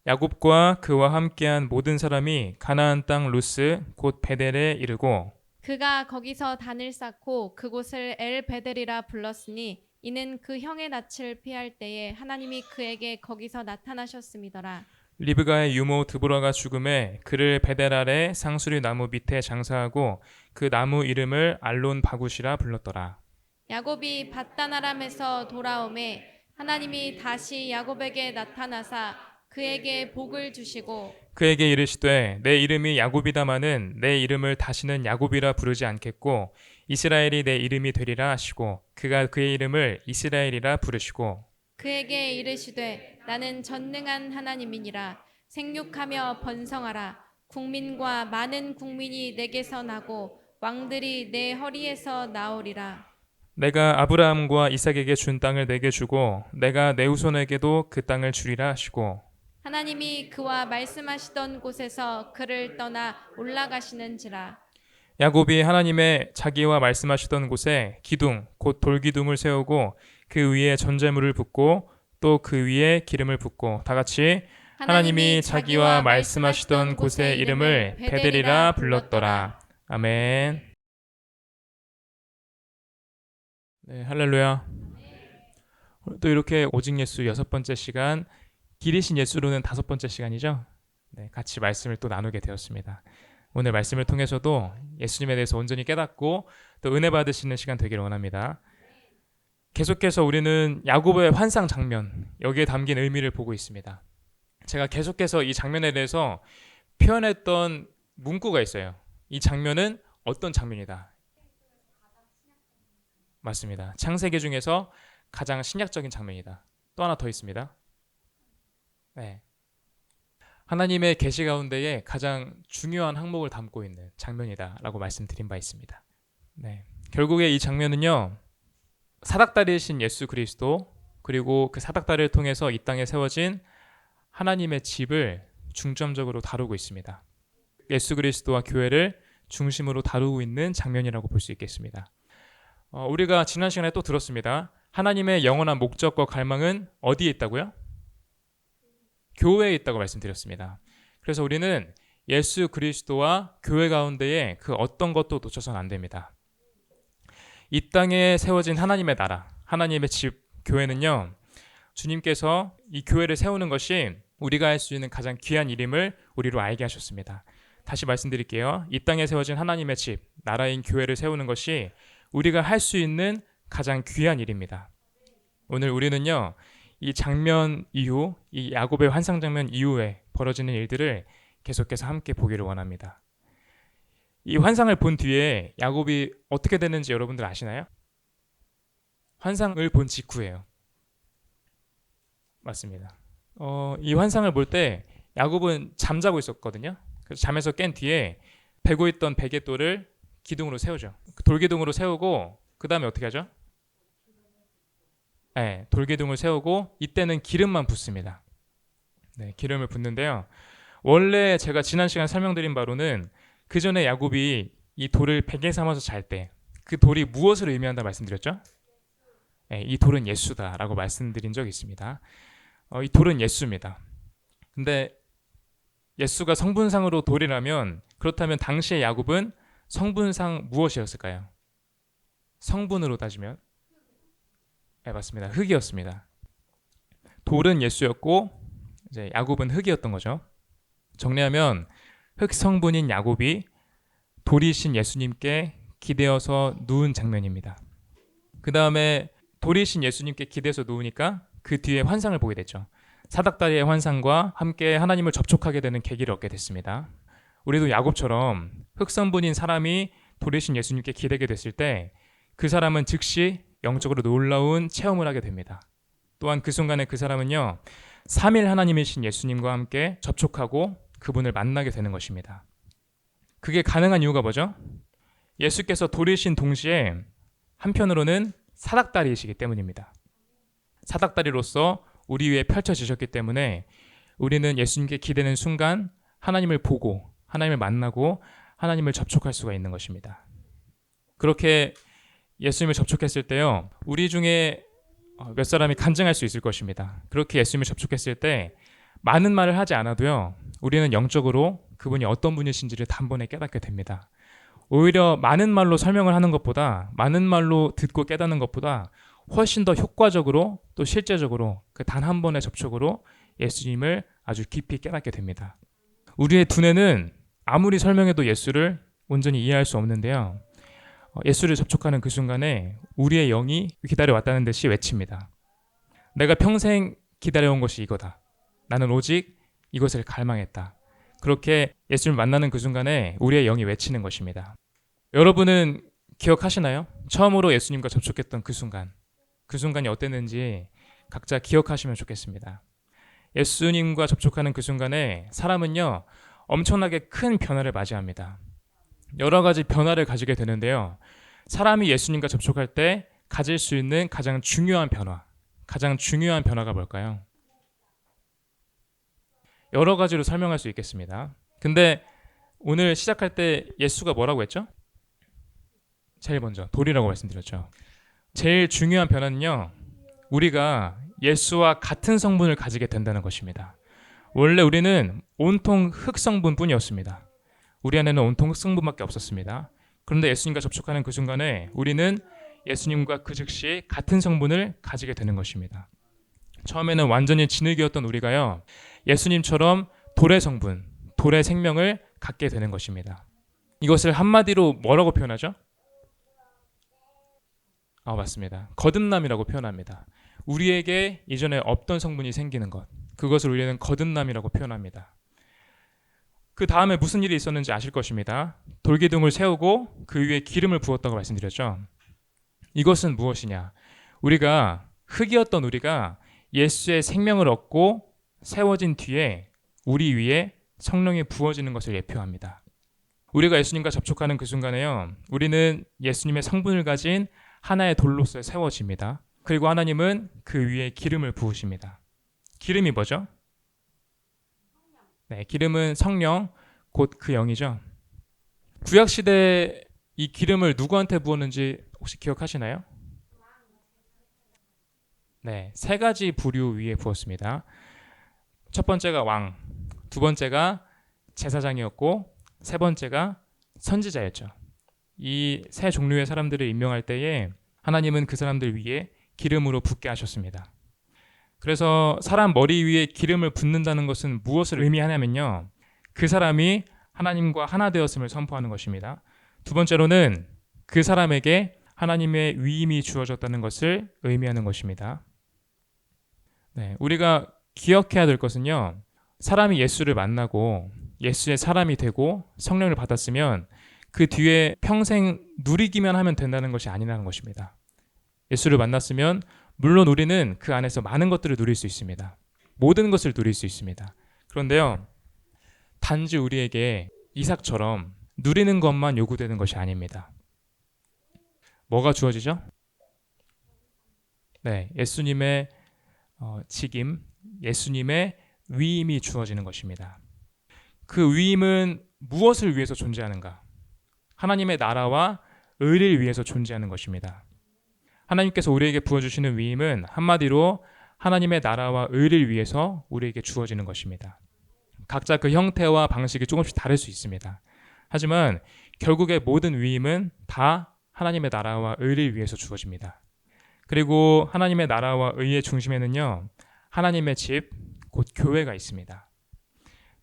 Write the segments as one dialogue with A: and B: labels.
A: 야곱과 그와 함께한 모든 사람이 가나안 땅 루스 곧 베델에 이르고
B: 그가 거기서 단을 쌓고 그곳을 엘 베델이라 불렀으니 이는 그 형의 낯을 피할 때에 하나님이 그에게 거기서 나타나셨음이더라.
A: 리브가의 유모 드보라가 죽음에 그를 베델 아래 상수리 나무 밑에 장사하고 그 나무 이름을 알론 바굿이라 불렀더라.
B: 야곱이 밧다나람에서 돌아오매 하나님이 다시 야곱에게 나타나사 그에게 복을 주시고
A: 그에게 이르시되 내 이름이 야곱이다마는 내 이름을 다시는 야곱이라 부르지 않겠고 이스라엘이 내 이름이 되리라 하시고 그가 그의 이름을 이스라엘이라 부르시고
B: 그에게 이르시되 나는 전능한 하나님이니라. 생육하며 번성하라. 국민과 많은 국민이 내게서 나고 왕들이 내 허리에서 나오리라.
A: 내가 아브라함과 이삭에게 준 땅을 내게 주고 내가 내 후손에게도 그 땅을 주리라 하시고
B: 하나님이 그와 말씀하시던 곳에서 그를 떠나 올라가시는지라.
A: 야곱이 하나님의 자기와 말씀하시던 곳에 기둥 곧 돌기둥을 세우고 그 위에 전제물을 붓고 또 그 위에 기름을 붓고 다 같이 하나님이 자기와 말씀하시던 곳의 이름을 베델이라 불렀더라. 아멘. 네, 할렐루야. 또 이렇게 오직 예수 6번째 시간, 길이신 예수로는 5번째 시간이죠. 네, 같이 말씀을 또 나누게 되었습니다. 오늘 말씀을 통해서도 예수님에 대해서 온전히 깨닫고 또 은혜 받으시는 시간 되기를 원합니다. 계속해서 우리는 야곱의 환상 장면, 여기에 담긴 의미를 보고 있습니다. 제가 계속해서 이 장면에 대해서 표현했던 문구가 있어요. 이 장면은 어떤 장면이다. 맞습니다. 창세기 중에서 가장 신약적인 장면이다. 또 하나 더 있습니다. 네. 하나님의 계시 가운데에 가장 중요한 항목을 담고 있는 장면이다라고 말씀드린 바 있습니다. 네. 결국에 이 장면은요. 사닥다리이신 예수 그리스도 그리고 그 사닥다리를 통해서 이 땅에 세워진 하나님의 집을 중점적으로 다루고 있습니다. 예수 그리스도와 교회를 중심으로 다루고 있는 장면이라고 볼 수 있겠습니다. 우리가 지난 시간에 또 들었습니다. 하나님의 영원한 목적과 갈망은 어디에 있다고요? 교회에 있다고 말씀드렸습니다. 그래서 우리는 예수 그리스도와 교회 가운데에 그 어떤 것도 놓쳐서는 안 됩니다. 이 땅에 세워진 하나님의 나라, 하나님의 집, 교회는요. 주님께서 이 교회를 세우는 것이 우리가 할 수 있는 가장 귀한 일임을 우리로 알게 하셨습니다. 다시 말씀드릴게요. 이 땅에 세워진 하나님의 집, 나라인 교회를 세우는 것이 우리가 할 수 있는 가장 귀한 일입니다. 오늘 우리는요. 이 장면 이후, 이 야곱의 환상 장면 이후에 벌어지는 일들을 계속해서 함께 보기를 원합니다. 이 환상을 본 뒤에 야곱이 어떻게 되는지 여러분들 아시나요? 환상을 본 직후예요. 맞습니다. 이 환상을 볼 때 야곱은 잠자고 있었거든요. 그래서 잠에서 깬 뒤에 베고 있던 베갯돌을 기둥으로 세우죠. 돌기둥으로 세우고 그 다음에 어떻게 하죠? 네, 돌기둥을 세우고 이때는 기름만 붓습니다. 네, 기름을 붓는데요. 원래 제가 지난 시간 설명드린 바로는 그 전에 야곱이 이 돌을 베개 삼아서 잘 때 그 돌이 무엇을 의미한다 말씀드렸죠? 네, 이 돌은 예수다라고 말씀드린 적이 있습니다. 이 돌은 예수입니다. 근데 예수가 성분상으로 돌이라면 그렇다면 당시의 야곱은 성분상 무엇이었을까요? 성분으로 따지면 네, 맞습니다. 흙이었습니다. 돌은 예수였고 이제 야곱은 흙이었던 거죠. 정리하면 흙 성분인 야곱이 돌이신 예수님께 기대어서 누운 장면입니다. 그 다음에 돌이신 예수님께 기대서 누우니까 그 뒤에 환상을 보게 됐죠. 사닥다리의 환상과 함께 하나님을 접촉하게 되는 계기를 얻게 됐습니다. 우리도 야곱처럼 흙 성분인 사람이 돌이신 예수님께 기대게 됐을 때 그 사람은 즉시 영적으로 놀라운 체험을 하게 됩니다. 또한 그 순간에 그 사람은요. 3일 하나님이신 예수님과 함께 접촉하고 그분을 만나게 되는 것입니다. 그게 가능한 이유가 뭐죠? 예수께서 돌이신 동시에 한편으로는 사닥다리이시기 때문입니다. 사닥다리로서 우리 위에 펼쳐지셨기 때문에 우리는 예수님께 기대는 순간 하나님을 보고 하나님을 만나고 하나님을 접촉할 수가 있는 것입니다. 그렇게 예수님을 접촉했을 때요. 우리 중에 몇 사람이 간증할 수 있을 것입니다. 그렇게 예수님을 접촉했을 때 많은 말을 하지 않아도요, 우리는 영적으로 그분이 어떤 분이신지를 단번에 깨닫게 됩니다. 오히려 많은 말로 설명을 하는 것보다, 많은 말로 듣고 깨닫는 것보다 훨씬 더 효과적으로 또 실제적으로 그 단 한 번의 접촉으로 예수님을 아주 깊이 깨닫게 됩니다. 우리의 두뇌는 아무리 설명해도 예수를 온전히 이해할 수 없는데요. 예수를 접촉하는 그 순간에 우리의 영이 기다려왔다는 듯이 외칩니다. 내가 평생 기다려온 것이 이거다. 나는 오직 이것을 갈망했다. 그렇게 예수를 만나는 그 순간에 우리의 영이 외치는 것입니다. 여러분은 기억하시나요? 처음으로 예수님과 접촉했던 그 순간. 그 순간이 어땠는지 각자 기억하시면 좋겠습니다. 예수님과 접촉하는 그 순간에 사람은요, 엄청나게 큰 변화를 맞이합니다. 여러 가지 변화를 가지게 되는데요. 사람이 예수님과 접촉할 때 가질 수 있는 가장 중요한 변화가 뭘까요? 여러 가지로 설명할 수 있겠습니다. 근데 오늘 시작할 때 예수가 뭐라고 했죠? 제일 먼저 돌이라고 말씀드렸죠. 제일 중요한 변화는요, 우리가 예수와 같은 성분을 가지게 된다는 것입니다. 원래 우리는 온통 흙 성분뿐이었습니다. 우리 안에는 온통 흙 성분밖에 없었습니다. 그런데 예수님과 접촉하는 그 순간에 우리는 예수님과 그 즉시 같은 성분을 가지게 되는 것입니다. 처음에는 완전히 진흙이었던 우리가요, 예수님처럼 돌의 성분, 돌의 생명을 갖게 되는 것입니다. 이것을 한마디로 뭐라고 표현하죠? 맞습니다. 거듭남이라고 표현합니다. 우리에게 이전에 없던 성분이 생기는 것, 그것을 우리는 거듭남이라고 표현합니다. 그 다음에 무슨 일이 있었는지 아실 것입니다. 돌기둥을 세우고 그 위에 기름을 부었다고 말씀드렸죠. 이것은 무엇이냐? 우리가 흙이었던 우리가 예수의 생명을 얻고 세워진 뒤에 우리 위에 성령이 부어지는 것을 예표합니다. 우리가 예수님과 접촉하는 그 순간에요, 우리는 예수님의 성분을 가진 하나의 돌로서 세워집니다. 그리고 하나님은 그 위에 기름을 부으십니다. 기름이 뭐죠? 네, 기름은 성령, 곧 그 영이죠. 구약시대에 이 기름을 누구한테 부었는지 혹시 기억하시나요? 네, 세 가지 부류 위에 부었습니다. 첫 번째가 왕, 두 번째가 제사장이었고, 세 번째가 선지자였죠. 이 세 종류의 사람들을 임명할 때에 하나님은 그 사람들 위에 기름으로 붓게 하셨습니다. 그래서 사람 머리 위에 기름을 붓는다는 것은 무엇을 의미하냐면요, 그 사람이 하나님과 하나 되었음을 선포하는 것입니다. 두 번째로는 그 사람에게 하나님의 위임이 주어졌다는 것을 의미하는 것입니다. 네, 우리가 기억해야 될 것은요, 사람이 예수를 만나고 예수의 사람이 되고 성령을 받았으면 그 뒤에 평생 누리기만 하면 된다는 것이 아니라는 것입니다. 예수를 만났으면 물론 우리는 그 안에서 많은 것들을 누릴 수 있습니다. 모든 것을 누릴 수 있습니다. 그런데요, 단지 우리에게 이삭처럼 누리는 것만 요구되는 것이 아닙니다. 뭐가 주어지죠? 네, 예수님의 직임, 예수님의 위임이 주어지는 것입니다. 그 위임은 무엇을 위해서 존재하는가? 하나님의 나라와 의를 위해서 존재하는 것입니다. 하나님께서 우리에게 부어주시는 위임은 한마디로 하나님의 나라와 의를 위해서 우리에게 주어지는 것입니다. 각자 그 형태와 방식이 조금씩 다를 수 있습니다. 하지만 결국에 모든 위임은 다 하나님의 나라와 의를 위해서 주어집니다. 그리고 하나님의 나라와 의의 중심에는요, 하나님의 집, 곧 교회가 있습니다.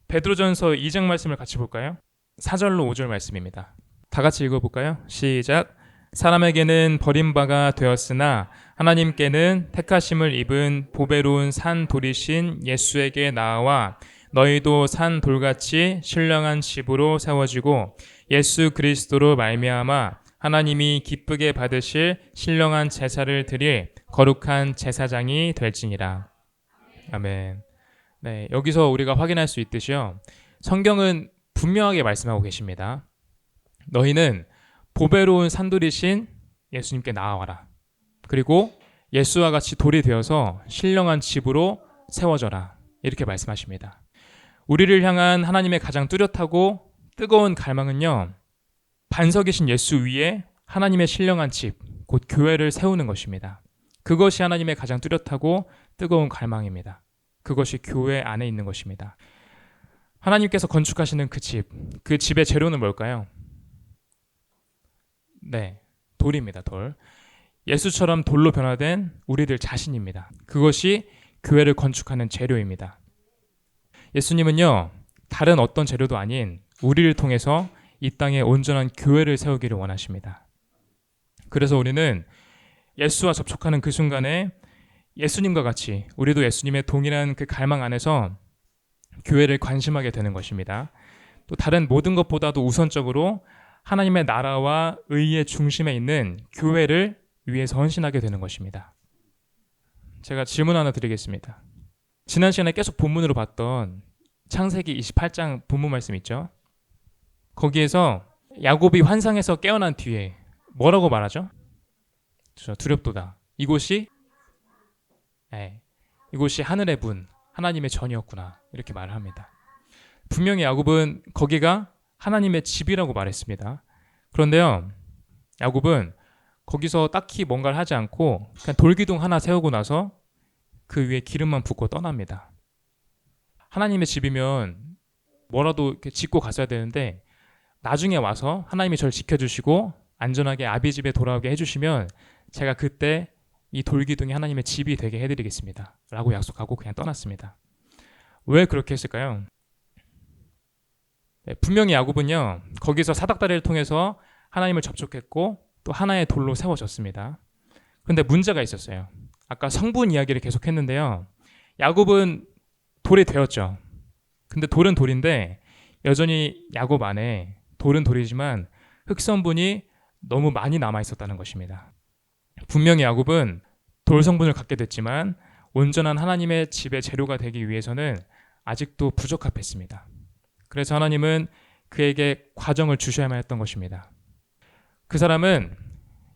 A: 베드로전서 2장 말씀을 같이 볼까요? 4절로 5절 말씀입니다. 다 같이 읽어볼까요? 시작. 사람에게는 버림바가 되었으나 하나님께는 택하심을 입은 보배로운 산 돌이신 예수에게 나아와 너희도 산 돌같이 신령한 집으로 세워지고 예수 그리스도로 말미암아 하나님이 기쁘게 받으실 신령한 제사를 드릴 거룩한 제사장이 될지니라. 아멘. 네, 여기서 우리가 확인할 수 있듯이요, 성경은 분명하게 말씀하고 계십니다. 너희는 보배로운 산돌이신 예수님께 나아와라. 그리고 예수와 같이 돌이 되어서 신령한 집으로 세워져라. 이렇게 말씀하십니다. 우리를 향한 하나님의 가장 뚜렷하고 뜨거운 갈망은요, 반석이신 예수 위에 하나님의 신령한 집, 곧 교회를 세우는 것입니다. 그것이 하나님의 가장 뚜렷하고 뜨거운 갈망입니다. 그것이 교회 안에 있는 것입니다. 하나님께서 건축하시는 그 집의 재료는 뭘까요? 네, 돌입니다. 돌. 예수처럼 돌로 변화된 우리들 자신입니다. 그것이 교회를 건축하는 재료입니다. 예수님은요, 다른 어떤 재료도 아닌 우리를 통해서 이 땅에 온전한 교회를 세우기를 원하십니다. 그래서 우리는 예수와 접촉하는 그 순간에 예수님과 같이 우리도 예수님의 동일한 그 갈망 안에서 교회를 관심하게 되는 것입니다. 또 다른 모든 것보다도 우선적으로 하나님의 나라와 의의 중심에 있는 교회를 위해서 헌신하게 되는 것입니다. 제가 질문 하나 드리겠습니다. 지난 시간에 계속 본문으로 봤던 창세기 28장 본문 말씀 있죠? 거기에서 야곱이 환상에서 깨어난 뒤에 뭐라고 말하죠? 두렵도다. 이곳이 하늘의 분, 하나님의 전이었구나. 이렇게 말을 합니다. 분명히 야곱은 거기가 하나님의 집이라고 말했습니다. 그런데요, 야곱은 거기서 딱히 뭔가를 하지 않고 그냥 돌기둥 하나 세우고 나서 그 위에 기름만 붓고 떠납니다. 하나님의 집이면 뭐라도 이렇게 짓고 갔어야 되는데 나중에 와서 하나님이 저를 지켜주시고 안전하게 아비 집에 돌아오게 해주시면 제가 그때 이 돌기둥이 하나님의 집이 되게 해드리겠습니다. 라고 약속하고 그냥 떠났습니다. 왜 그렇게 했을까요? 분명히 야곱은요, 거기서 사닥다리를 통해서 하나님을 접촉했고 또 하나의 돌로 세워졌습니다. 그런데 문제가 있었어요. 아까 성분 이야기를 계속 했는데요. 야곱은 돌이 되었죠. 근데 돌은 돌인데 여전히 야곱 안에 돌은 돌이지만 흙성분이 너무 많이 남아 있었다는 것입니다. 분명히 야곱은 돌 성분을 갖게 됐지만 온전한 하나님의 집의 재료가 되기 위해서는 아직도 부적합했습니다. 그래서 하나님은 그에게 과정을 주셔야만 했던 것입니다. 그 사람은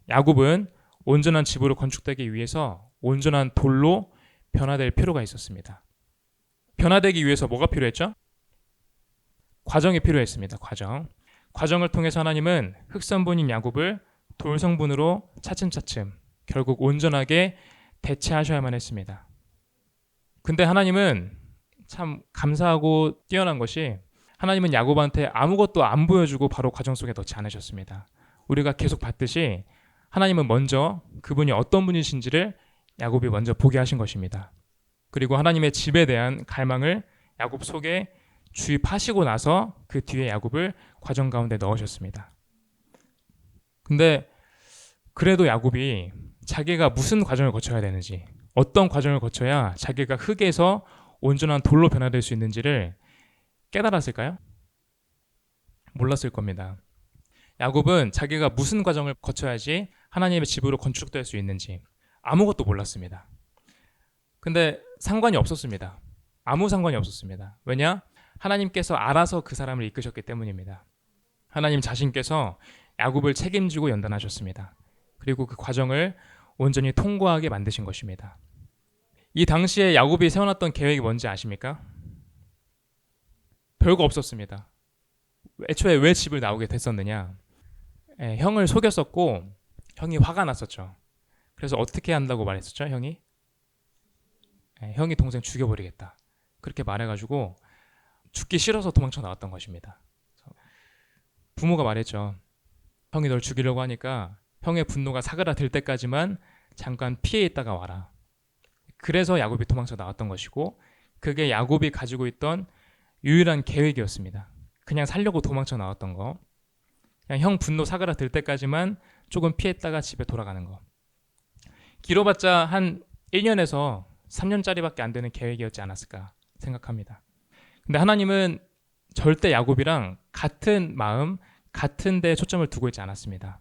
A: 야곱은 온전한 집으로 건축되기 위해서 온전한 돌로 변화될 필요가 있었습니다. 변화되기 위해서 뭐가 필요했죠? 과정이 필요했습니다. 과정을 통해서 하나님은 흙성분인 야곱을 돌 성분으로 차츰차츰 결국 온전하게 대체하셔야만 했습니다. 근데 하나님은 참 감사하고 뛰어난 것이 하나님은 야곱한테 아무것도 안 보여주고 바로 과정 속에 넣지 않으셨습니다. 우리가 계속 봤듯이 하나님은 먼저 그분이 어떤 분이신지를 야곱이 먼저 보게 하신 것입니다. 그리고 하나님의 집에 대한 갈망을 야곱 속에 주입하시고 나서 그 뒤에 야곱을 과정 가운데 넣으셨습니다. 근데 그래도 야곱이 자기가 무슨 과정을 거쳐야 되는지, 어떤 과정을 거쳐야 자기가 흙에서 온전한 돌로 변화될 수 있는지를 깨달았을까요? 몰랐을 겁니다. 야곱은 자기가 무슨 과정을 거쳐야지 하나님의 집으로 건축될 수 있는지 아무것도 몰랐습니다. 근데 상관이 없었습니다. 아무 상관이 없었습니다. 왜냐? 하나님께서 알아서 그 사람을 이끄셨기 때문입니다. 하나님 자신께서 야곱을 책임지고 연단하셨습니다. 그리고 그 과정을 온전히 통과하게 만드신 것입니다. 이 당시에 야곱이 세워놨던 계획이 뭔지 아십니까? 별거 없었습니다. 애초에 왜 집을 나오게 됐었느냐? 형을 속였었고 형이 화가 났었죠. 그래서 어떻게 한다고 말했었죠? 형이 동생 죽여버리겠다. 그렇게 말해가지고 죽기 싫어서 도망쳐 나왔던 것입니다. 부모가 말했죠. 형이 널 죽이려고 하니까 형의 분노가 사그라들 때까지만 잠깐 피해 있다가 와라. 그래서 야곱이 도망쳐 나왔던 것이고 그게 야곱이 가지고 있던 유일한 계획이었습니다. 그냥 살려고 도망쳐 나왔던 거. 그냥 형 분노 사그라들 때까지만 조금 피했다가 집에 돌아가는 거. 길어봤자 한 1년에서 3년짜리밖에 안 되는 계획이었지 않았을까 생각합니다. 근데 하나님은 절대 야곱이랑 같은 마음, 같은 데에 초점을 두고 있지 않았습니다.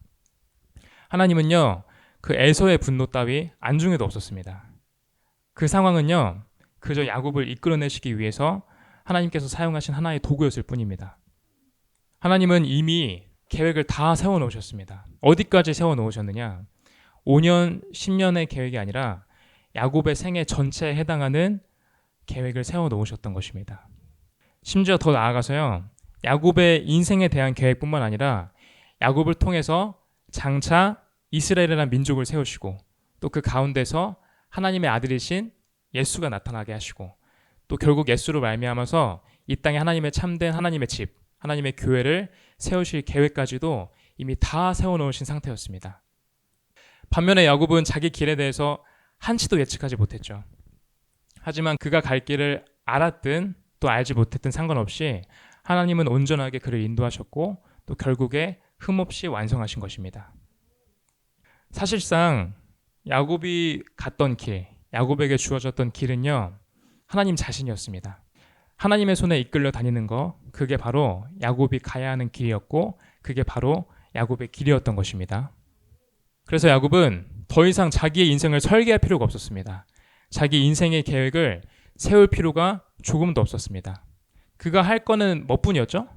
A: 하나님은요, 그 에서의 분노 따위 안중에도 없었습니다. 그 상황은요, 그저 야곱을 이끌어내시기 위해서 하나님께서 사용하신 하나의 도구였을 뿐입니다. 하나님은 이미 계획을 다 세워놓으셨습니다. 어디까지 세워놓으셨느냐? 5년, 10년의 계획이 아니라 야곱의 생애 전체에 해당하는 계획을 세워놓으셨던 것입니다. 심지어 더 나아가서요, 야곱의 인생에 대한 계획뿐만 아니라 야곱을 통해서 장차 이스라엘이라는 민족을 세우시고 또 그 가운데서 하나님의 아들이신 예수가 나타나게 하시고 또 결국 예수로 말미암아서 이 땅에 하나님의 참된 하나님의 집, 하나님의 교회를 세우실 계획까지도 이미 다 세워놓으신 상태였습니다. 반면에 야곱은 자기 길에 대해서 한치도 예측하지 못했죠. 하지만 그가 갈 길을 알았든 또 알지 못했든 상관없이 하나님은 온전하게 그를 인도하셨고 또 결국에 흠없이 완성하신 것입니다. 사실상 야곱이 갔던 길, 야곱에게 주어졌던 길은요, 하나님 자신이었습니다. 하나님의 손에 이끌려 다니는 거, 그게 바로 야곱이 가야 하는 길이었고 그게 바로 야곱의 길이었던 것입니다. 그래서 야곱은 더 이상 자기의 인생을 설계할 필요가 없었습니다. 자기 인생의 계획을 세울 필요가 조금도 없었습니다. 그가 할 거는 뭐뿐이었죠?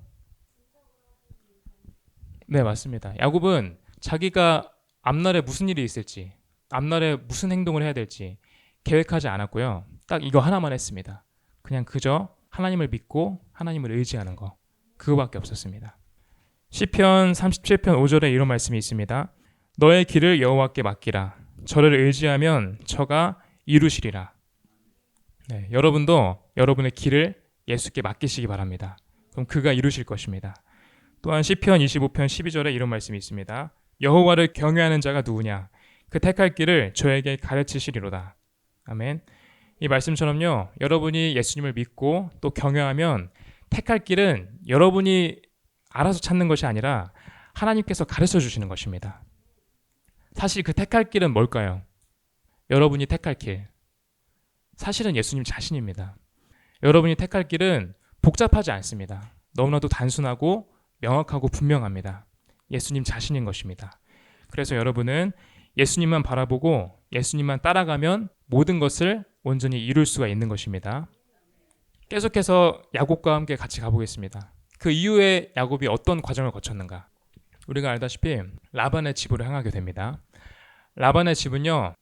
A: 네, 맞습니다. 야곱은 자기가 앞날에 무슨 일이 있을지, 앞날에 무슨 행동을 해야 될지 계획하지 않았고요. 딱 이거 하나만 했습니다. 그냥 그저 하나님을 믿고 하나님을 의지하는 거, 그거밖에 없었습니다. 시편 37편 5절에 이런 말씀이 있습니다. 너의 길을 여호와께 맡기라. 저를 의지하면 저가 이루시리라. 네, 여러분도 여러분의 길을 예수께 맡기시기 바랍니다. 그럼 그가 이루실 것입니다. 또한 시편 25편 12절에 이런 말씀이 있습니다. 여호와를 경외하는 자가 누구냐? 그 택할 길을 저에게 가르치시리로다. 아멘. 이 말씀처럼요, 여러분이 예수님을 믿고 또 경외하면 택할 길은 여러분이 알아서 찾는 것이 아니라 하나님께서 가르쳐 주시는 것입니다. 사실 그 택할 길은 뭘까요? 여러분이 택할 길, 사실은 예수님 자신입니다. 여러분이 택할 길은 복잡하지 않습니다. 너무나도 단순하고 명확하고 분명합니다. 예수님 자신인 것입니다. 그래서 여러분은 예수님만 바라보고 예수님만 따라가면 모든 것을 온전히 이룰 수가 있는 것입니다. 계속해서 야곱과 함께 같이 가보겠습니다. 그 이후에 야곱이 어떤 과정을 거쳤는가? 우리가 알다시피 라반의 집으로 향하게 됩니다. 라반의 집은요,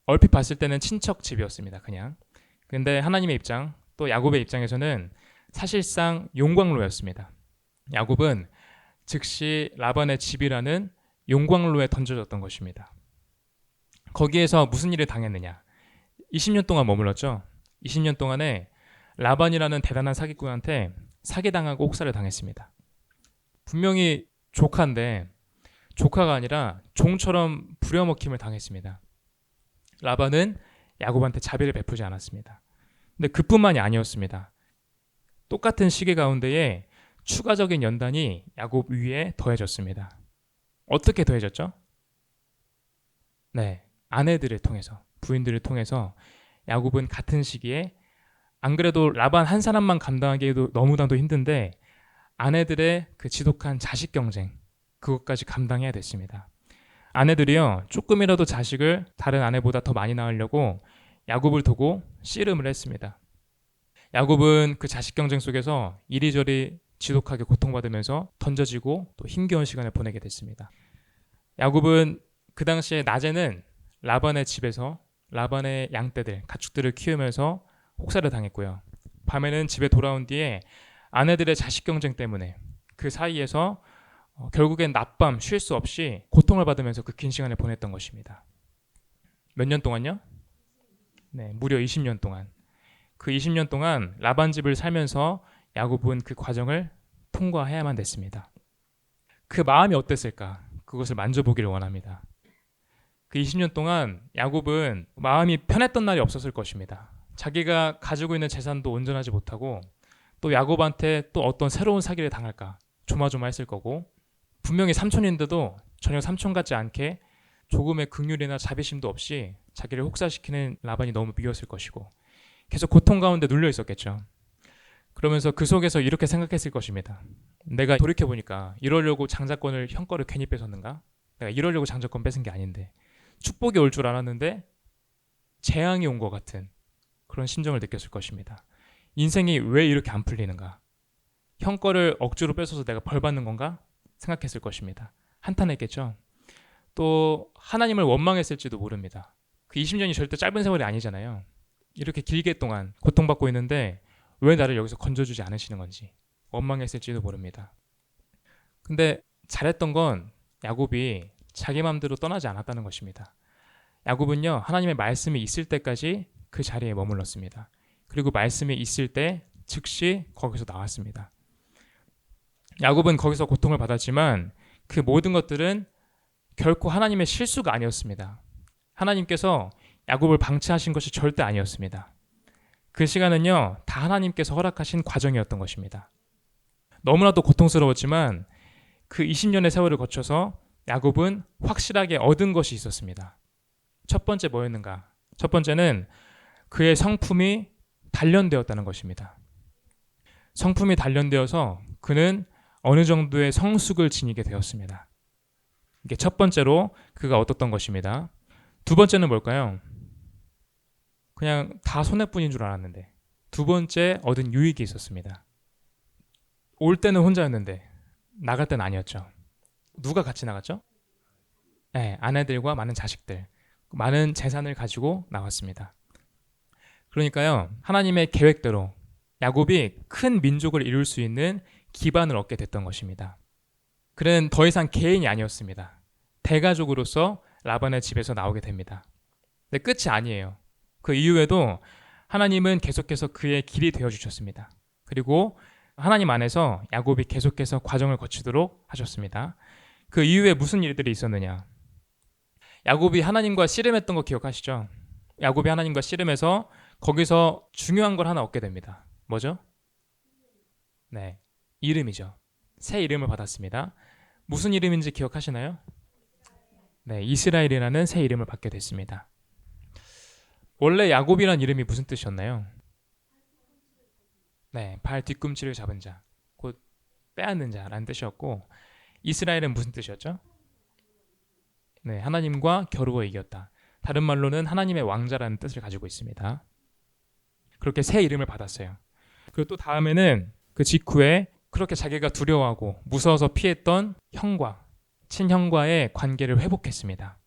A: 얼핏 봤을 때는 친척 집이었습니다. 그냥. 근데 하나님의 입장, 또 야곱의 입장에서는 사실상 용광로였습니다. 야곱은 즉시 라반의 집이라는 용광로에 던져졌던 것입니다. 거기에서 무슨 일을 당했느냐? 20년 동안 머물렀죠. 20년 동안에 라반이라는 대단한 사기꾼한테 사기당하고 혹사를 당했습니다. 분명히 조카인데 조카가 아니라 종처럼 부려먹힘을 당했습니다. 라반은 야곱한테 자비를 베푸지 않았습니다. 근데 그뿐만이 아니었습니다. 똑같은 시기 가운데에 추가적인 연단이 야곱 위에 더해졌습니다. 어떻게 더해졌죠? 네, 아내들을 통해서, 부인들을 통해서 야곱은 같은 시기에, 안 그래도 라반 한 사람만 감당하기에도 너무나도 힘든데 아내들의 그 지독한 자식 경쟁, 그것까지 감당해야 됐습니다. 아내들이요, 조금이라도 자식을 다른 아내보다 더 많이 낳으려고 야곱을 두고 씨름을 했습니다. 야곱은 그 자식 경쟁 속에서 이리저리 지독하게 고통받으면서 던져지고 또 힘겨운 시간을 보내게 됐습니다. 야곱은 그 당시에 낮에는 라반의 집에서 라반의 양떼들, 가축들을 키우면서 혹사를 당했고요. 밤에는 집에 돌아온 뒤에 아내들의 자식 경쟁 때문에 그 사이에서 결국엔 낮밤 쉴 수 없이 고통을 받으면서 그 긴 시간을 보냈던 것입니다. 몇 년 동안요? 네, 무려 20년 동안. 그 20년 동안 라반 집을 살면서 야곱은 그 과정을 통과해야만 됐습니다. 그 마음이 어땠을까? 그것을 만져보기를 원합니다. 그 20년 동안 야곱은 마음이 편했던 날이 없었을 것입니다. 자기가 가지고 있는 재산도 온전하지 못하고 또 야곱한테 또 어떤 새로운 사기를 당할까 조마조마했을 거고, 분명히 삼촌인데도 전혀 삼촌 같지 않게 조금의 긍휼이나 자비심도 없이 자기를 혹사시키는 라반이 너무 미웠을 것이고 계속 고통 가운데 눌려 있었겠죠. 그러면서 그 속에서 이렇게 생각했을 것입니다. 내가 돌이켜보니까 이러려고 장자권을 형 거를 괜히 뺏었는가? 내가 이러려고 장자권 뺏은 게 아닌데, 축복이 올 줄 알았는데 재앙이 온 것 같은 그런 심정을 느꼈을 것입니다. 인생이 왜 이렇게 안 풀리는가? 형 거를 억지로 뺏어서 내가 벌 받는 건가? 생각했을 것입니다. 한탄했겠죠. 또 하나님을 원망했을지도 모릅니다. 그 20년이 절대 짧은 세월이 아니잖아요. 이렇게 길게 동안 고통받고 있는데 왜 나를 여기서 건져주지 않으시는 건지 원망했을지도 모릅니다. 근데 잘했던 건 야곱이 자기 마음대로 떠나지 않았다는 것입니다. 야곱은요, 하나님의 말씀이 있을 때까지 그 자리에 머물렀습니다. 그리고 말씀이 있을 때 즉시 거기서 나왔습니다. 야곱은 거기서 고통을 받았지만 그 모든 것들은 결코 하나님의 실수가 아니었습니다. 하나님께서 야곱을 방치하신 것이 절대 아니었습니다. 그 시간은요, 다 하나님께서 허락하신 과정이었던 것입니다. 너무나도 고통스러웠지만 그 20년의 세월을 거쳐서 야곱은 확실하게 얻은 것이 있었습니다. 첫 번째 뭐였는가? 첫 번째는 그의 성품이 단련되었다는 것입니다. 성품이 단련되어서 그는 어느 정도의 성숙을 지니게 되었습니다. 이게 첫 번째로 그가 얻었던 것입니다. 두 번째는 뭘까요? 그냥 다 손해뿐인 줄 알았는데 두 번째 얻은 유익이 있었습니다. 올 때는 혼자였는데 나갈 때는 아니었죠. 누가 같이 나갔죠? 네, 아내들과 많은 자식들, 많은 재산을 가지고 나왔습니다. 그러니까요, 하나님의 계획대로 야곱이 큰 민족을 이룰 수 있는 기반을 얻게 됐던 것입니다. 그는 더 이상 개인이 아니었습니다. 대가족으로서 라반의 집에서 나오게 됩니다. 근데 끝이 아니에요. 그 이후에도 하나님은 계속해서 그의 길이 되어주셨습니다. 그리고 하나님 안에서 야곱이 계속해서 과정을 거치도록 하셨습니다. 그 이후에 무슨 일들이 있었느냐? 야곱이 하나님과 씨름했던 거 기억하시죠? 야곱이 하나님과 씨름해서 거기서 중요한 걸 하나 얻게 됩니다. 뭐죠? 네, 이름이죠. 새 이름을 받았습니다. 무슨 이름인지 기억하시나요? 네, 이스라엘이라는 새 이름을 받게 됐습니다. 원래 야곱이란 이름이 무슨 뜻이었나요? 네, 발 뒤꿈치를 잡은 자, 곧 빼앗는 자라는 뜻이었고, 이스라엘은 무슨 뜻이었죠? 네, 하나님과 겨루어 이겼다. 다른 말로는 하나님의 왕자라는 뜻을 가지고 있습니다. 그렇게 새 이름을 받았어요. 그리고 또 다음에는 그 직후에 그렇게 자기가 두려워하고 무서워서 피했던 형과 친형과의 관계를 회복했습니다.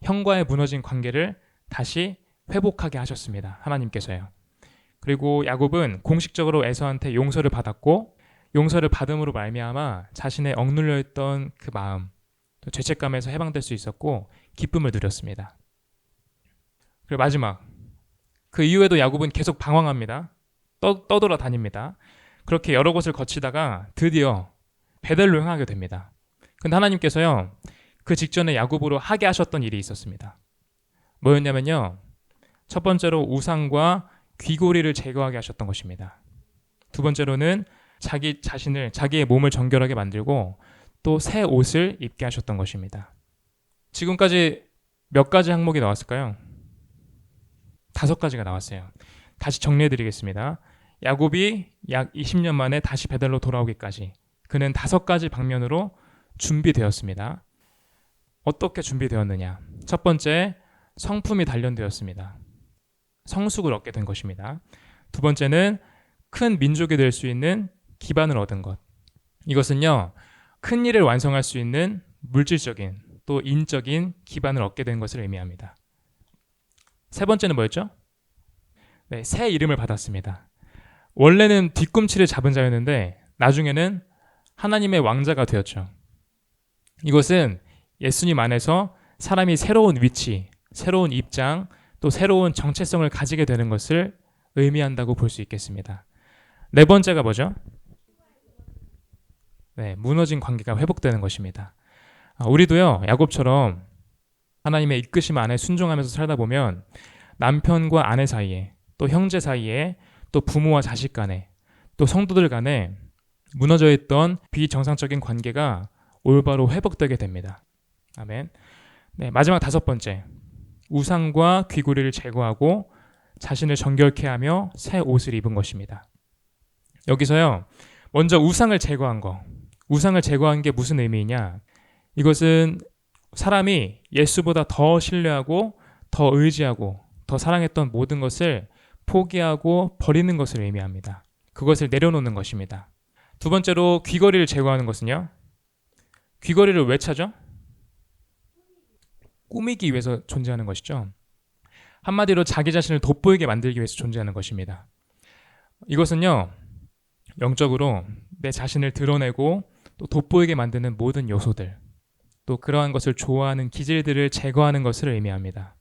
A: 형과의 무너진 관계를 다시 회복하게 하셨습니다. 하나님께서요. 그리고 야곱은 공식적으로 에서한테 용서를 받았고, 용서를 받음으로 말미암아 자신의 억눌려 있던 그 마음, 또 죄책감에서 해방될 수 있었고 기쁨을 누렸습니다. 그리고 마지막, 그 이후에도 야곱은 계속 방황합니다. 떠돌아 다닙니다. 그렇게 여러 곳을 거치다가 드디어 베델로 향하게 됩니다. 근데 하나님께서요, 그 직전에 야곱으로 하게 하셨던 일이 있었습니다. 뭐였냐면요, 첫 번째로 우상과 귀고리를 제거하게 하셨던 것입니다. 두 번째로는 자기 자신을, 자기의 몸을 정결하게 만들고 또 새 옷을 입게 하셨던 것입니다. 지금까지 몇 가지 항목이 나왔을까요? 5가지가 나왔어요. 다시 정리해드리겠습니다. 야곱이 약 20년 만에 다시 베델로 돌아오기까지 그는 5가지 방면으로 준비되었습니다. 어떻게 준비되었느냐? 첫 번째, 성품이 단련되었습니다. 성숙을 얻게 된 것입니다. 두 번째는 큰 민족이 될 수 있는 기반을 얻은 것. 이것은요, 큰 일을 완성할 수 있는 물질적인 또 인적인 기반을 얻게 된 것을 의미합니다. 세 번째는 뭐였죠? 네, 새 이름을 받았습니다. 원래는 뒤꿈치를 잡은 자였는데 나중에는 하나님의 왕자가 되었죠. 이것은 예수님 안에서 사람이 새로운 위치, 새로운 입장, 또 새로운 정체성을 가지게 되는 것을 의미한다고 볼 수 있겠습니다. 네 번째가 뭐죠? 네, 무너진 관계가 회복되는 것입니다. 우리도요, 야곱처럼 하나님의 이끄심 안에 순종하면서 살다 보면 남편과 아내 사이에, 또 형제 사이에, 또 부모와 자식 간에, 또 성도들 간에 무너져 있던 비정상적인 관계가 올바로 회복되게 됩니다. 아멘. 네, 마지막 5번째, 우상과 귀고리를 제거하고 자신을 정결케 하며 새 옷을 입은 것입니다. 여기서요, 먼저 우상을 제거한 거. 우상을 제거한 게 무슨 의미이냐? 이것은 사람이 예수보다 더 신뢰하고 더 의지하고 더 사랑했던 모든 것을 포기하고 버리는 것을 의미합니다. 그것을 내려놓는 것입니다. 두 번째로 귀걸이를 제거하는 것은요, 귀걸이를 왜 차죠? 꾸미기 위해서 존재하는 것이죠. 한마디로 자기 자신을 돋보이게 만들기 위해서 존재하는 것입니다. 이것은요, 영적으로 내 자신을 드러내고 또 돋보이게 만드는 모든 요소들, 또 그러한 것을 좋아하는 기질들을 제거하는 것을 의미합니다.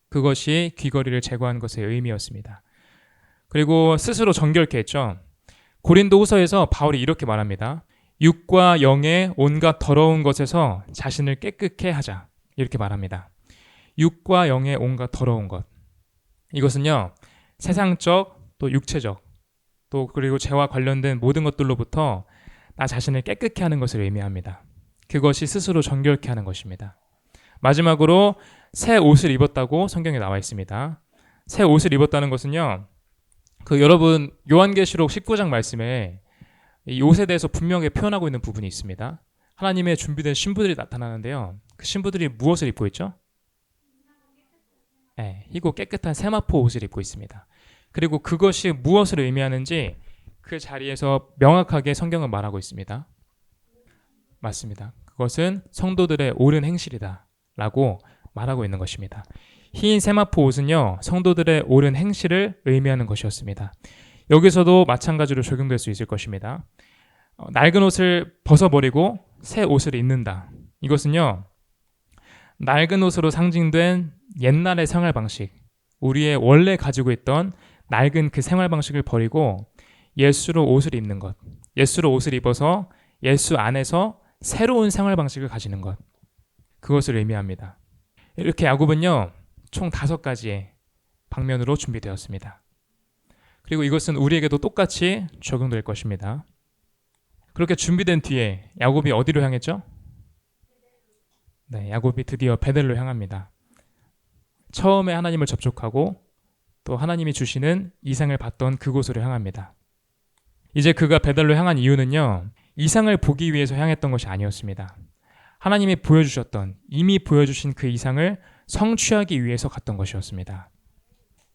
A: 그것이 귀걸이를 제거하는 것의 의미였습니다. 그리고 스스로 정결케 했죠. 고린도후서에서 바울이 이렇게 말합니다. 육과 영의 온갖 더러운 것에서 자신을 깨끗게 하자. 이렇게 말합니다. 육과 영의 온갖 더러운 것. 이것은요, 세상적 또 육체적 또 그리고 죄와 관련된 모든 것들로부터 나 자신을 깨끗게 하는 것을 의미합니다. 그것이 스스로 정결케 하는 것입니다. 마지막으로 새 옷을 입었다고 성경에 나와 있습니다. 새 옷을 입었다는 것은요, 여러분 요한계시록 19장 말씀에 이 옷에 대해서 분명히 표현하고 있는 부분이 있습니다. 하나님의 준비된 신부들이 나타나는데요. 그 신부들이 무엇을 입고 있죠? 네, 희고 깨끗한 세마포 옷을 입고 있습니다. 그리고 그것이 무엇을 의미하는지 그 자리에서 명확하게 성경은 말하고 있습니다. 맞습니다. 그것은 성도들의 옳은 행실이다 라고 말하고 있는 것입니다. 흰 세마포 옷은요, 성도들의 옳은 행실을 의미하는 것이었습니다. 여기서도 마찬가지로 적용될 수 있을 것입니다. 낡은 옷을 벗어버리고 새 옷을 입는다. 이것은요, 낡은 옷으로 상징된 옛날의 생활 방식, 우리의 원래 가지고 있던 낡은 그 생활 방식을 버리고 예수로 옷을 입는 것, 예수로 옷을 입어서 예수 안에서 새로운 생활 방식을 가지는 것, 그것을 의미합니다. 이렇게 야곱은요, 총 5가지의 방면으로 준비되었습니다. 그리고 이것은 우리에게도 똑같이 적용될 것입니다. 그렇게 준비된 뒤에 야곱이 어디로 향했죠? 네, 야곱이 드디어 베델로 향합니다. 처음에 하나님을 접촉하고 또 하나님이 주시는 이상을 받던 그곳으로 향합니다. 이제 그가 베델로 향한 이유는요, 이상을 보기 위해서 향했던 것이 아니었습니다. 하나님이 보여주셨던, 이미 보여주신 그 이상을 성취하기 위해서 갔던 것이었습니다.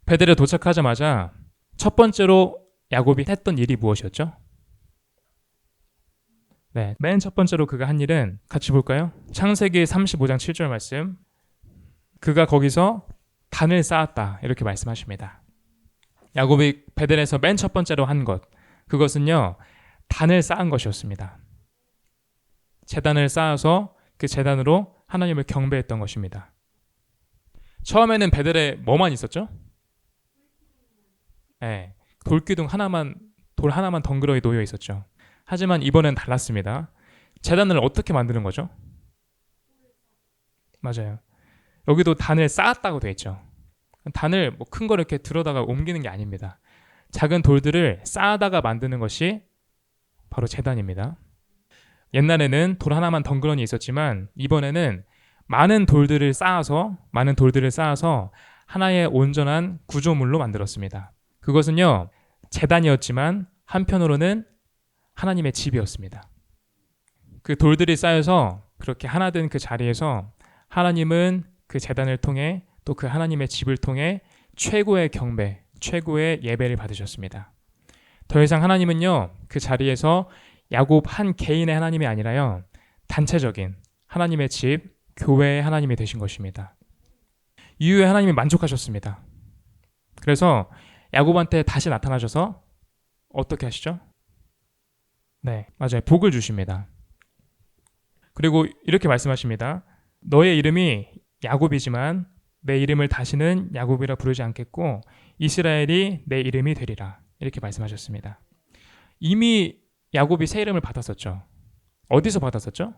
A: 베델에 도착하자마자 첫 번째로 야곱이 했던 일이 무엇이었죠? 네, 맨 첫 번째로 그가 한 일은 같이 볼까요? 창세기 35장 7절 말씀. 그가 거기서 단을 쌓았다 이렇게 말씀하십니다. 야곱이 베델에서 맨 첫 번째로 한 것, 그것은요, 단을 쌓은 것이었습니다. 제단을 쌓아서 그 제단으로 하나님을 경배했던 것입니다. 처음에는 베델에 뭐만 있었죠? 네, 돌기둥 하나만, 돌 하나만 덩그러니 놓여 있었죠. 하지만 이번엔 달랐습니다. 제단을 어떻게 만드는 거죠? 맞아요. 여기도 단을 쌓았다고 되어 있죠. 단을 뭐 큰 걸 이렇게 들어다가 옮기는 게 아닙니다. 작은 돌들을 쌓아다가 만드는 것이 바로 제단입니다. 옛날에는 돌 하나만 덩그러니 있었지만 이번에는 많은 돌들을 쌓아서 하나의 온전한 구조물로 만들었습니다. 그것은요, 제단이었지만 한편으로는 하나님의 집이었습니다. 그 돌들이 쌓여서 그렇게 하나 된 그 자리에서 하나님은 그 제단을 통해 또 그 하나님의 집을 통해 최고의 경배, 최고의 예배를 받으셨습니다. 더 이상 하나님은요, 그 자리에서 야곱 한 개인의 하나님이 아니라요, 단체적인 하나님의 집, 교회의 하나님이 되신 것입니다. 이후에 하나님이 만족하셨습니다. 그래서 야곱한테 다시 나타나셔서 어떻게 하시죠? 네, 맞아요. 복을 주십니다. 그리고 이렇게 말씀하십니다. 너의 이름이 야곱이지만 내 이름을 다시는 야곱이라 부르지 않겠고 이스라엘이 내 이름이 되리라. 이렇게 말씀하셨습니다. 이미 야곱이 새 이름을 받았었죠. 어디서 받았었죠?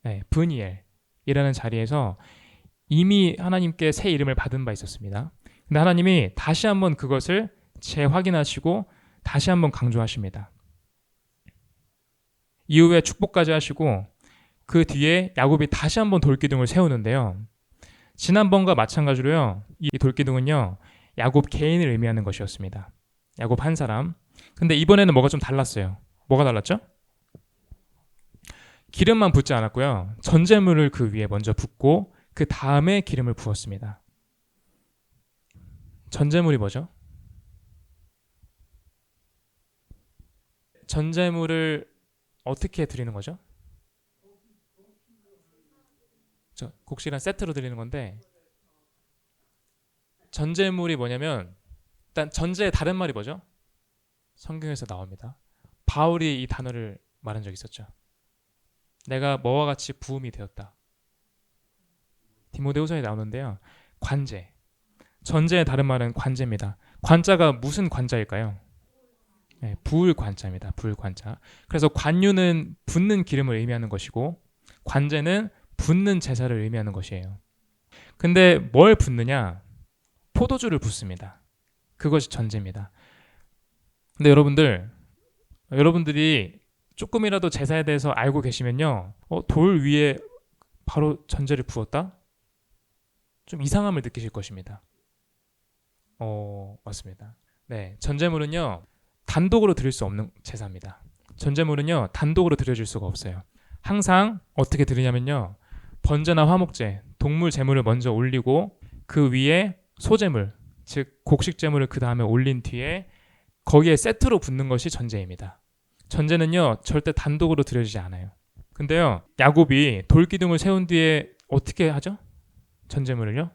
A: 네, 브니엘이라는 자리에서 이미 하나님께 새 이름을 받은 바 있었습니다. 근데 하나님이 다시 한번 그것을 재확인하시고 다시 한번 강조하십니다. 이후에 축복까지 하시고 그 뒤에 야곱이 다시 한번 돌기둥을 세우는데요. 지난번과 마찬가지로요, 이 돌기둥은요, 야곱 개인을 의미하는 것이었습니다. 야곱 한 사람. 근데 이번에는 뭐가 좀 달랐어요. 뭐가 달랐죠? 기름만 붓지 않았고요. 전제물을 그 위에 먼저 붓고 그 다음에 기름을 부었습니다. 전제물이 뭐죠? 전제물을 어떻게 드리는 거죠? 곡식이랑 세트로 드리는 건데, 전제물이 뭐냐면 일단 전제의 다른 말이 뭐죠? 성경에서 나옵니다. 바울이 이 단어를 말한 적이 있었죠. 내가 뭐와 같이 부음이 되었다. 디모데후서에 나오는데요. 관제. 전제의 다른 말은 관제입니다. 관자가 무슨 관자일까요? 네, 부을 관자입니다. 부을 관자. 그래서 관유는 붓는 기름을 의미하는 것이고 관제는 붓는 제사를 의미하는 것이에요. 근데 뭘 붓느냐? 포도주를 붓습니다. 그것이 전제입니다. 근데 여러분들이 조금이라도 제사에 대해서 알고 계시면요, 돌 위에 바로 전제를 부었다? 좀 이상함을 느끼실 것입니다. 맞습니다. 네, 전제물은요 단독으로 드릴 수 없는 제사입니다. 전제물은요 단독으로 드려질 수가 없어요. 항상 어떻게 드리냐면요, 번제나 화목제, 동물 제물을 먼저 올리고 그 위에 소제물, 즉 곡식 제물을 그 다음에 올린 뒤에 거기에 세트로 붓는 것이 전제입니다. 전제는요 절대 단독으로 드려지지 않아요. 근데요 야곱이 돌기둥을 세운 뒤에 어떻게 하죠? 전제물을요?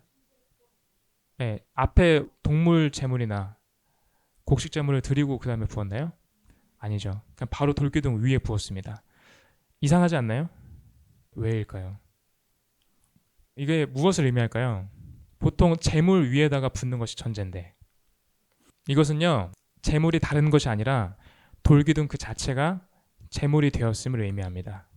A: 네, 앞에 동물 제물이나 곡식 제물을 드리고 그 다음에 부었나요? 아니죠. 그냥 바로 돌기둥 위에 부었습니다. 이상하지 않나요? 왜일까요? 이게 무엇을 의미할까요? 보통 제물 위에다가 붓는 것이 전제인데 이것은요 제물이 다른 것이 아니라 돌기둥 그 자체가 제물이 되었음을 의미합니다.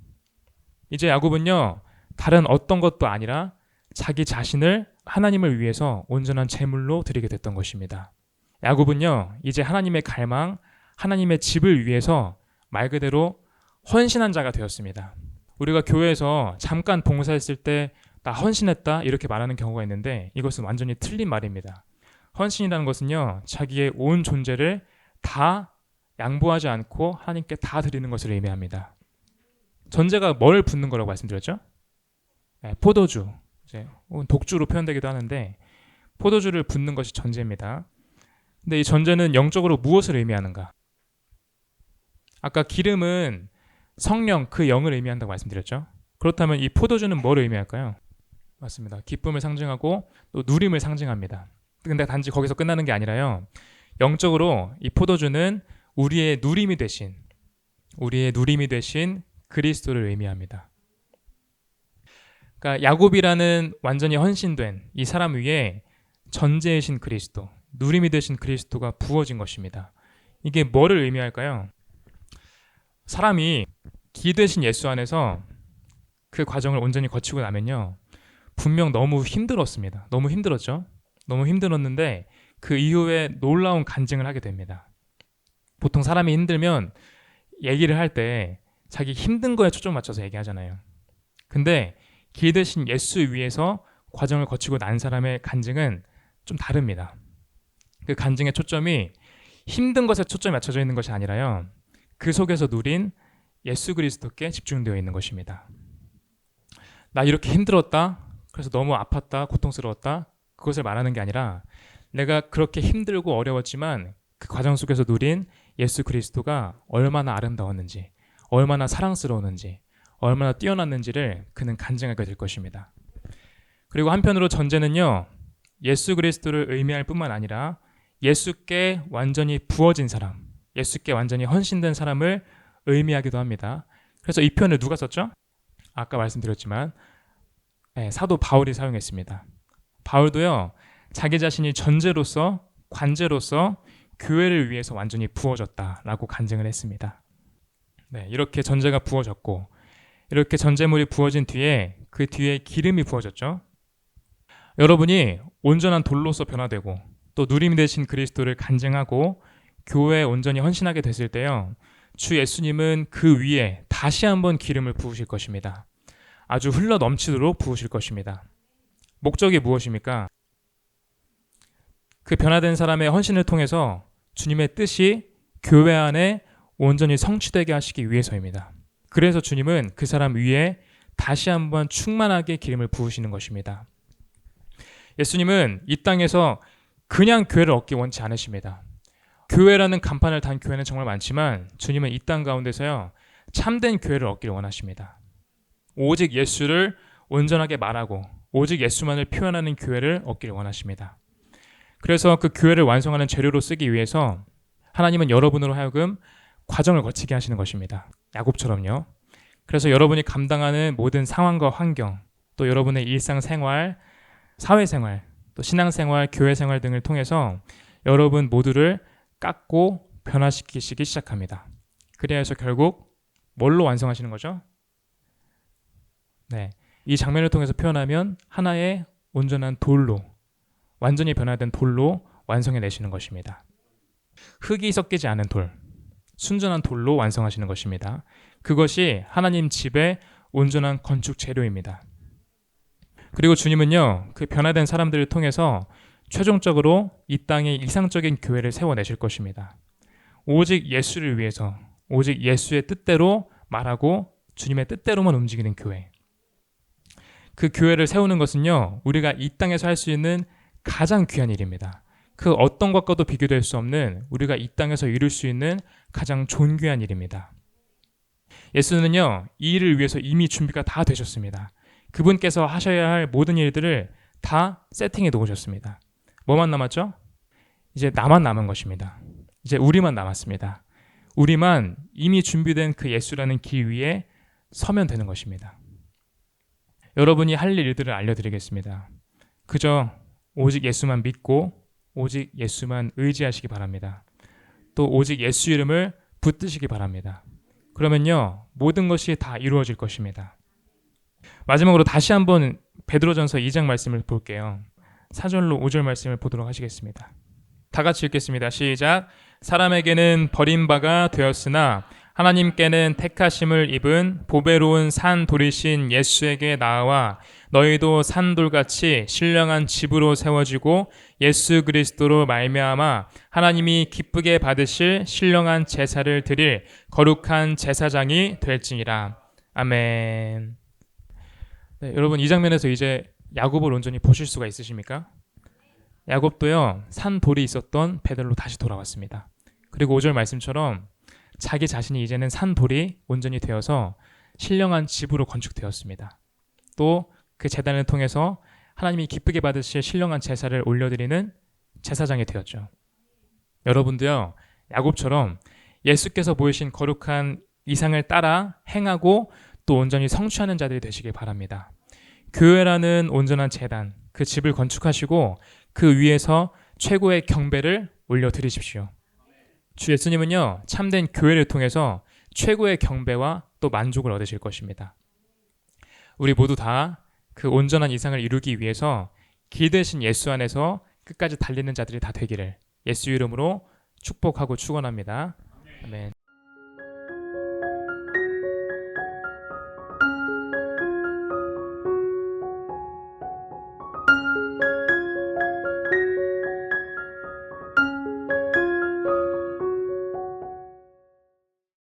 A: 이제 야곱은요 다른 어떤 것도 아니라 자기 자신을 하나님을 위해서 온전한 제물로 드리게 됐던 것입니다. 야곱은요 이제 하나님의 갈망, 하나님의 집을 위해서 말 그대로 헌신한 자가 되었습니다. 우리가 교회에서 잠깐 봉사했을 때 나 헌신했다 이렇게 말하는 경우가 있는데 이것은 완전히 틀린 말입니다. 헌신이라는 것은요 자기의 온 존재를 다 양보하지 않고 하나님께 다 드리는 것을 의미합니다. 전제가 뭘 붓는 거라고 말씀드렸죠? 네, 포도주, 독주로 표현되기도 하는데 포도주를 붓는 것이 전제입니다. 근데 이 전제는 영적으로 무엇을 의미하는가? 아까 기름은 성령, 그 영을 의미한다고 말씀드렸죠? 그렇다면 이 포도주는 뭘 의미할까요? 맞습니다. 기쁨을 상징하고 또 누림을 상징합니다. 근데 단지 거기서 끝나는 게 아니라요. 영적으로 이 포도주는 우리의 누림이 되신 그리스도를 의미합니다. 그러니까 야곱이라는 완전히 헌신된 이 사람 위에 전제이신 그리스도, 누림이 되신 그리스도가 부어진 것입니다. 이게 뭐를 의미할까요? 사람이 기 되신 예수 안에서 그 과정을 온전히 거치고 나면요. 분명 너무 힘들었습니다. 너무 힘들었죠? 너무 힘들었는데 그 이후에 놀라운 간증을 하게 됩니다. 보통 사람이 힘들면 얘기를 할 때 자기 힘든 거에 초점 맞춰서 얘기하잖아요. 근데 기 되신 예수 위에서 과정을 거치고 난 사람의 간증은 좀 다릅니다. 그 간증의 초점이 힘든 것에 초점이 맞춰져 있는 것이 아니라요. 그 속에서 누린 예수 그리스도께 집중되어 있는 것입니다. 나 이렇게 힘들었다. 그래서 너무 아팠다. 고통스러웠다. 그것을 말하는 게 아니라 내가 그렇게 힘들고 어려웠지만 그 과정 속에서 누린 예수 그리스도가 얼마나 아름다웠는지, 얼마나 사랑스러웠는지, 얼마나 뛰어났는지를 그는 간증하게 될 것입니다. 그리고 한편으로 전제는요. 예수 그리스도를 의미할 뿐만 아니라 예수께 완전히 부어진 사람, 예수께 완전히 헌신된 사람을 의미하기도 합니다. 그래서 이 표현을 누가 썼죠? 아까 말씀드렸지만 사도 바울이 사용했습니다. 바울도요. 자기 자신이 전제로서 관제로서 교회를 위해서 완전히 부어졌다라고 간증을 했습니다. 네, 이렇게 전제가 부어졌고 이렇게 전제물이 부어진 뒤에 그 뒤에 기름이 부어졌죠. 여러분이 온전한 돌로서 변화되고 또 누림이 되신 그리스도를 간증하고 교회에 온전히 헌신하게 됐을 때요. 주 예수님은 그 위에 다시 한번 기름을 부으실 것입니다. 아주 흘러 넘치도록 부으실 것입니다. 목적이 무엇입니까? 그 변화된 사람의 헌신을 통해서 주님의 뜻이 교회 안에 온전히 성취되게 하시기 위해서입니다. 그래서 주님은 그 사람 위에 다시 한번 충만하게 기름을 부으시는 것입니다. 예수님은 이 땅에서 그냥 교회를 얻기 원치 않으십니다. 교회라는 간판을 단 교회는 정말 많지만 주님은 이 땅 가운데서요 참된 교회를 얻기를 원하십니다. 오직 예수를 온전하게 말하고 오직 예수만을 표현하는 교회를 얻기를 원하십니다. 그래서 그 교회를 완성하는 재료로 쓰기 위해서 하나님은 여러분으로 하여금 과정을 거치게 하시는 것입니다. 야곱처럼요. 그래서 여러분이 감당하는 모든 상황과 환경, 또 여러분의 일상생활, 사회생활, 또 또 신앙생활, 교회생활 등을 통해서 여러분 모두를 깎고 변화시키시기 시작합니다. 그래야 해서 결국 뭘로 완성하시는 거죠? 네, 이 장면을 통해서 표현하면 하나의 온전한 돌로, 완전히 변화된 돌로 완성해내시는 것입니다. 흙이 섞이지 않은 돌, 순전한 돌로 완성하시는 것입니다. 그것이 하나님 집의 온전한 건축 재료입니다. 그리고 주님은요, 그 변화된 사람들을 통해서 최종적으로 이 땅에 이상적인 교회를 세워내실 것입니다. 오직 예수를 위해서, 오직 예수의 뜻대로 말하고 주님의 뜻대로만 움직이는 교회. 그 교회를 세우는 것은요, 우리가 이 땅에서 할 수 있는 가장 귀한 일입니다. 그 어떤 것과도 비교될 수 없는, 우리가 이 땅에서 이룰 수 있는 가장 존귀한 일입니다. 예수는요, 이 일을 위해서 이미 준비가 다 되셨습니다. 그분께서 하셔야 할 모든 일들을 다 세팅해 놓으셨습니다. 뭐만 남았죠? 이제 나만 남은 것입니다. 이제 우리만 남았습니다. 우리만 이미 준비된 그 예수라는 길 위에 서면 되는 것입니다. 여러분이 할 일들을 알려드리겠습니다. 그저 오직 예수만 믿고 오직 예수만 의지하시기 바랍니다. 또 오직 예수 이름을 붙드시기 바랍니다. 그러면요, 모든 것이 다 이루어질 것입니다. 마지막으로 다시 한번 베드로전서 2장 말씀을 볼게요. 4절로 5절 말씀을 보도록 하시겠습니다. 다 같이 읽겠습니다. 시작. 사람에게는 버림바가 되었으나 하나님께는 택하심을 입은 보배로운 산 돌이신 예수에게 나아와 너희도 산돌같이 신령한 집으로 세워지고 예수 그리스도로 말미암아 하나님이 기쁘게 받으실 신령한 제사를 드릴 거룩한 제사장이 될지니라. 아멘. 네, 여러분 이 장면에서 이제 야곱을 온전히 보실 수가 있으십니까? 야곱도요, 산 돌이 있었던 베델로 다시 돌아왔습니다. 그리고 5절 말씀처럼 자기 자신이 이제는 산 돌이 온전히 되어서 신령한 집으로 건축되었습니다. 또 그 제단을 통해서 하나님이 기쁘게 받으실 신령한 제사를 올려드리는 제사장이 되었죠. 여러분도요, 야곱처럼 예수께서 보이신 거룩한 이상을 따라 행하고 또 온전히 성취하는 자들이 되시길 바랍니다. 교회라는 온전한 제단, 그 집을 건축하시고 그 위에서 최고의 경배를 올려드리십시오. 주 예수님은요, 참된 교회를 통해서 최고의 경배와 또 만족을 얻으실 것입니다. 우리 모두 다 그 온전한 이상을 이루기 위해서 길 대신 예수 안에서 끝까지 달리는 자들이 다 되기를 예수 이름으로 축복하고 축원합니다. 아멘.